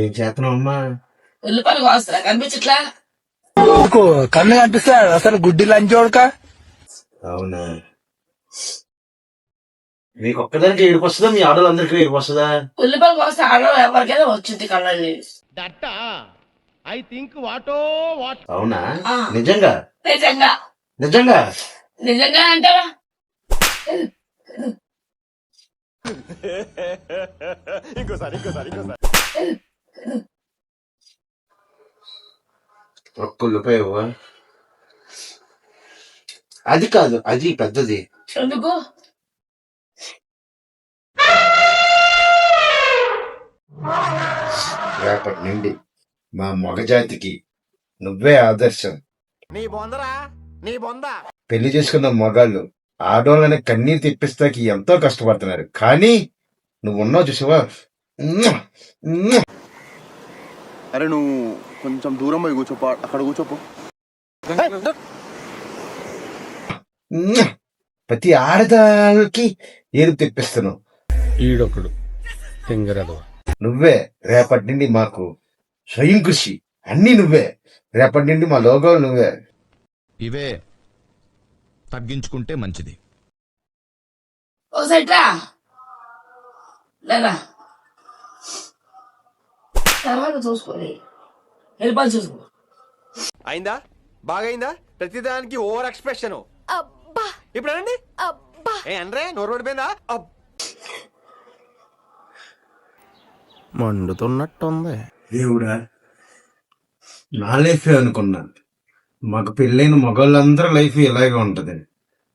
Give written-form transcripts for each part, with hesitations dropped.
ఏం చేస్తున్నావు అమ్మా? ఉల్లిపాయలు కోస్తా కనిపించట్లా. కన్ను కనిపిస్తాడు అసలు గుడ్డి లంచోడక. అవునా, మీకు ఒక్కదానికి ఏడుపు వస్తుందా? మీ ఆడవాళ్ళందరికీ ఏడుపు వస్తుందా? ఉల్లిపాయలు కోస్తే ఆడవాళ్ళు ఎవరికైనా వచ్చింది కళ్ళని. అవునా? ఆ. నిజంగా నిజంగా నిజంగా నిజంగా అంటావా? ఒక్క ఉల్లిపాయ ఇవ్వవా? అది కాదు, అది పెద్దది. ఎందుకు? రేపటి నుండి మా మగజాతికి నువ్వే ఆదర్శం. పెళ్లి చేసుకున్న మగాళ్ళు ఆడోళ్ళని కన్నీరు తెప్పిస్తాకి ఎంతో కష్టపడుతున్నారు, కానీ నువ్వు ఉన్నావు చూసావా. అరే నువ్వు కొంచెం దూరం పోయి కూర్చోపో, అక్కడ కూర్చోపో. ప్రతి ఆడదానికి ఏడుపు తెప్పిస్తున్నావు. ఈడొకడు తింగరదు. నువ్వే రేపటి నుండి మాకు స్వయం కృషి, అన్ని నువ్వే. రేపటి నుండి మా లోగోలు నువ్వే. ఇవే తగ్గించుకుంటే మంచిది. ఒకసారిట్రా లేదా తర్వాత చూసుకోవాలి. వెళ్ళిపోయి చూసుకో. అయిందా? బాగైందా? ప్రతిదానికి ఓవర్ ఎక్స్ప్రెషన్. ఇప్పుడు అనండి. అంటే నోరు పడిపోయిందా? మండుతున్నట్టుంది. దేవుడా, నా లైఫే అనుకున్నాను. మాకు పెళ్ళైన మగవాళ్ళందరూ లైఫ్ ఇలాగే ఉంటదని.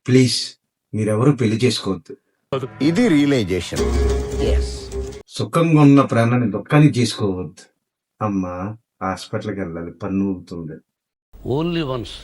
ప్లీజ్ మీరెవరూ పెళ్లి చేసుకోవద్దు. ఇది రియలైజేషన్. సుఖంగా ఉన్న ప్రాణాన్ని దుఃఖానికి చేసుకోవద్దు. అమ్మా హాస్పిటల్కి వెళ్ళాలి, పన్ను ఊగుతుంది. Only once